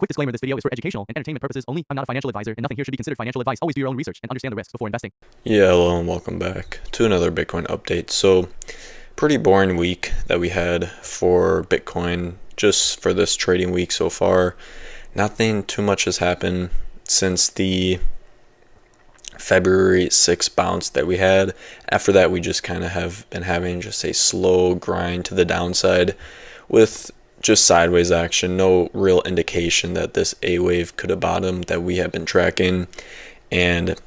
Quick disclaimer, this video is for educational and entertainment purposes only. I'm not a financial advisor, and nothing here should be considered financial advice. Always do your own research and understand the risks before investing. Yeah, hello and welcome back to another Bitcoin update. So, pretty boring week that we had for Bitcoin just for this trading week so far. Nothing too much has happened since the February 6th bounce that we had. After that, we just kind of have been having just a slow grind to the downside with just sideways action, no real indication that this A wave could have bottomed that we have been tracking. And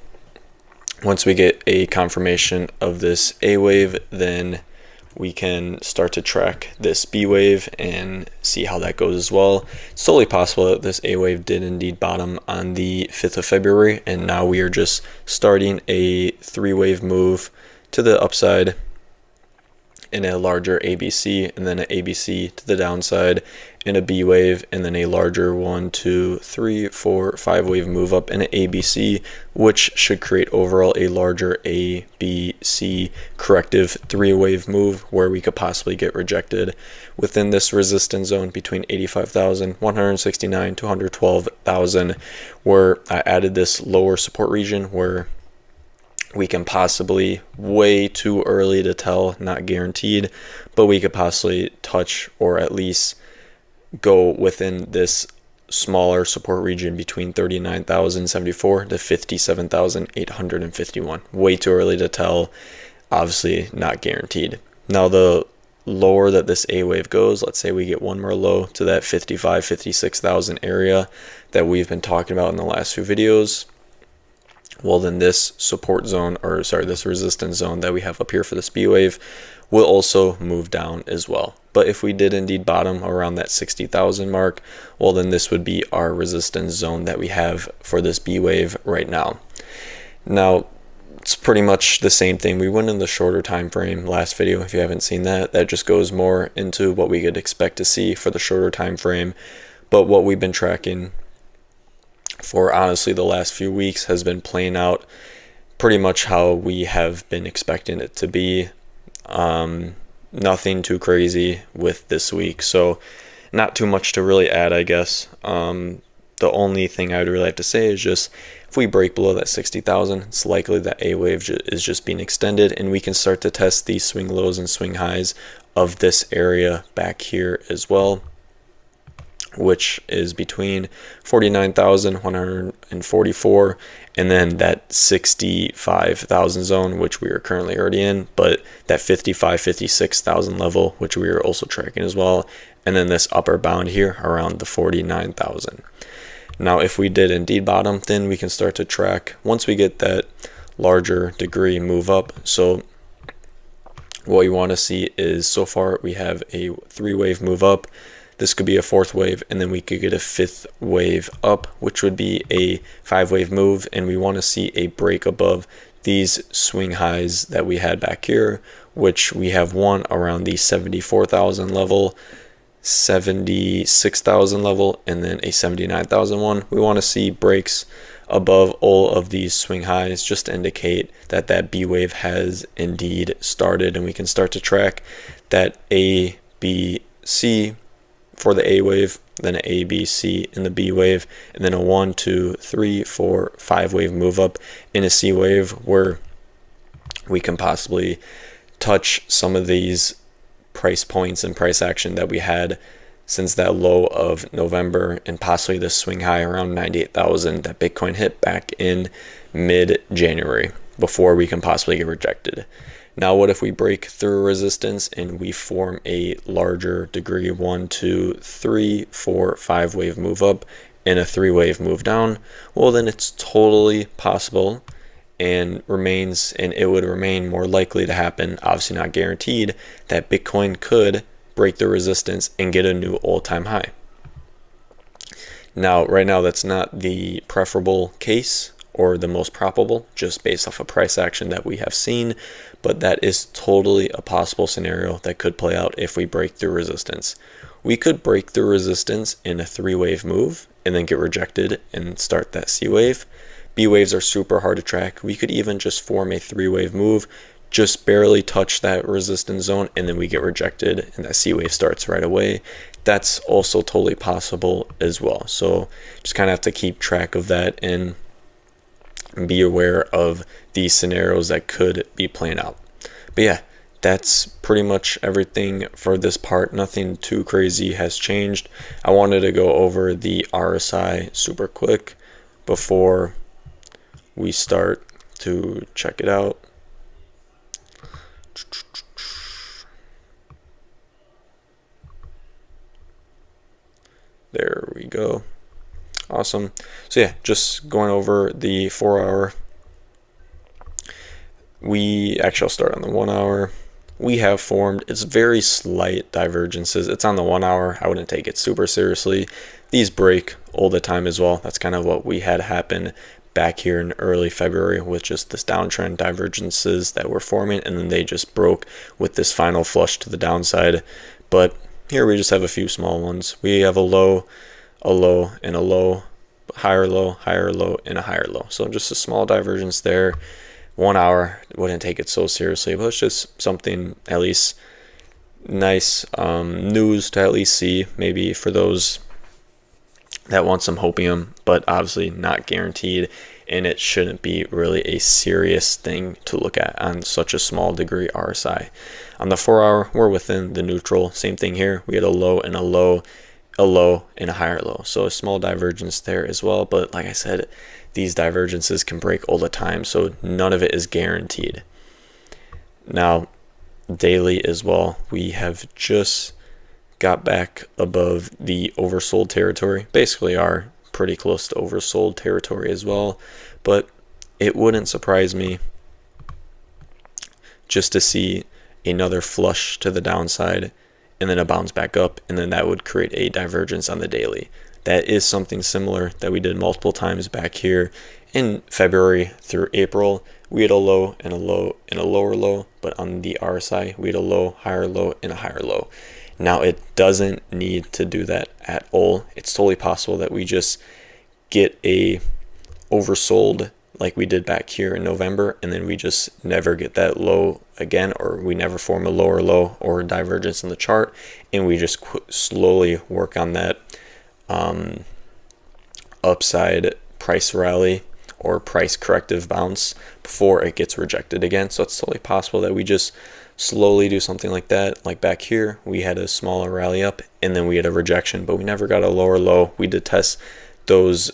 once we get a confirmation of this A wave, then we can start to track this B wave and see how that goes as well. It's totally possible that this A wave did indeed bottom on the 5th of February, and now we are just starting a three-wave move to the upside in a larger ABC, and then an ABC to the downside in a B wave, and then a larger 1, 2, 3, 4, 5 wave move up in an ABC, which should create overall a larger ABC corrective 3-wave move where we could possibly get rejected within this resistance zone between 85,000, 169 to 112,000, where I added this lower support region where we can possibly, way too early to tell, not guaranteed, but we could possibly touch or at least go within this smaller support region between 39,074 to 57,851. Way too early to tell, obviously not guaranteed. Now the lower that this A wave goes, let's say we get one more low to that 55, 56,000 area that we've been talking about in the last few videos, well, then this support zone, or sorry, this resistance zone that we have up here for this B wave will also move down as well. But if we did indeed bottom around that 60,000 mark, well, then this would be our resistance zone that we have for this B wave right now. Now, it's pretty much the same thing. We went in the shorter time frame last video. If you haven't seen that, that just goes more into what we could expect to see for the shorter time frame. But what we've been tracking for honestly the last few weeks has been playing out pretty much how we have been expecting it to be. Nothing too crazy with this week, so not too much to really add, I guess. The only thing I would really have to say is just if we break below that 60,000, it's likely that A wave is just being extended, and we can start to test these swing lows and swing highs of this area back here as well, which is between 49,144 and then that 65,000 zone, which we are currently already in, but that 55, 56,000 level, which we are also tracking as well, and then this upper bound here around the 49,000. Now, if we did indeed bottom, then we can start to track once we get that larger degree move up. So what you want to see is, so far we have a 3-wave move up. This could be a 4th wave, and then we could get a 5th wave up, which would be a 5-wave move, and we want to see a break above these swing highs that we had back here, which we have one around the 74,000 level, 76,000 level, and then a 79,000 one. We want to see breaks above all of these swing highs just to indicate that that B wave has indeed started, and we can start to track that A, B, C for the A wave, then an A, B, C in the B wave, and then a 1, 2, 3, 4, 5 wave move up in a C wave, where we can possibly touch some of these price points and price action that we had since that low of November, and possibly the swing high around 98,000 that Bitcoin hit back in mid-January before we can possibly get rejected. Now, what if we break through resistance and we form a larger degree 1, 2, 3, 4, 5 wave move up and a 3-wave move down? Well, then it's totally possible and it would remain more likely to happen, obviously not guaranteed, that Bitcoin could break the resistance and get a new all-time high. Now, right now, that's not the preferable case or the most probable, just based off of price action that we have seen, but that is totally a possible scenario that could play out if we break through resistance. We could break through resistance in a 3-wave move and then get rejected and start that C wave. B waves are super hard to track. We could even just form a 3-wave move just barely touch that resistance zone and then we get rejected and that C wave starts right away. That's also totally possible as well. So just kind of have to keep track of that and be aware of these scenarios that could be playing out. But yeah, that's pretty much everything for this part. Nothing too crazy has changed. I wanted to go over the RSI super quick before we start to check it out. There we go. Awesome. So yeah, just going over the 4 hour. I'll start on the 1 hour. We have formed, it's very slight divergences. It's on the 1 hour. I wouldn't take it super seriously. These break all the time as well. That's kind of what we had happen back here in early February with just this downtrend divergences that were forming, and then they just broke with this final flush to the downside. But here we just have a few small ones. We have a low, and a low, higher low, and a higher low. So just a small divergence there. 1 hour, wouldn't take it so seriously, but it's just something at least nice news to at least see, maybe for those that want some hopium, but obviously not guaranteed, and it shouldn't be really a serious thing to look at on such a small degree RSI. On the 4 hour, we're within the neutral. Same thing here. We had a low and a low, and a higher low. So a small divergence there as well. But like I said, these divergences can break all the time, so none of it is guaranteed. Now, daily as well, we have just got back above the oversold territory. Basically are pretty close to oversold territory as well, but it wouldn't surprise me just to see another flush to the downside and then a bounce back up, and then that would create a divergence on the daily. That is something similar that we did multiple times back here in February through April. We had a low and a low and a lower low, but on the RSI, we had a low, higher low, and a higher low. Now, it doesn't need to do that at all. It's totally possible that we just get a oversold like we did back here in November, and then we just never get that low again, or we never form a lower low or a divergence in the chart, and we just slowly work on that upside price rally or price corrective bounce before it gets rejected again. So it's totally possible that we just slowly do something like that. Like back here, we had a smaller rally up and then we had a rejection, but we never got a lower low. We did test those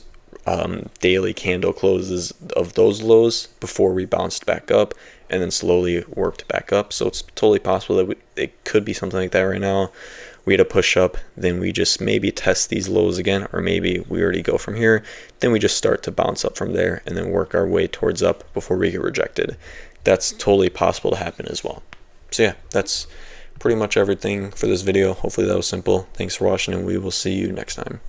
daily candle closes of those lows before we bounced back up and then slowly worked back up. So it's totally possible that it could be something like that right now. We had a push up, then we just maybe test these lows again, or maybe we already go from here, then we just start to bounce up from there and then work our way towards up before we get rejected. That's totally possible to happen as well. So yeah, that's pretty much everything for this video. Hopefully that was simple. Thanks for watching, and we will see you next time.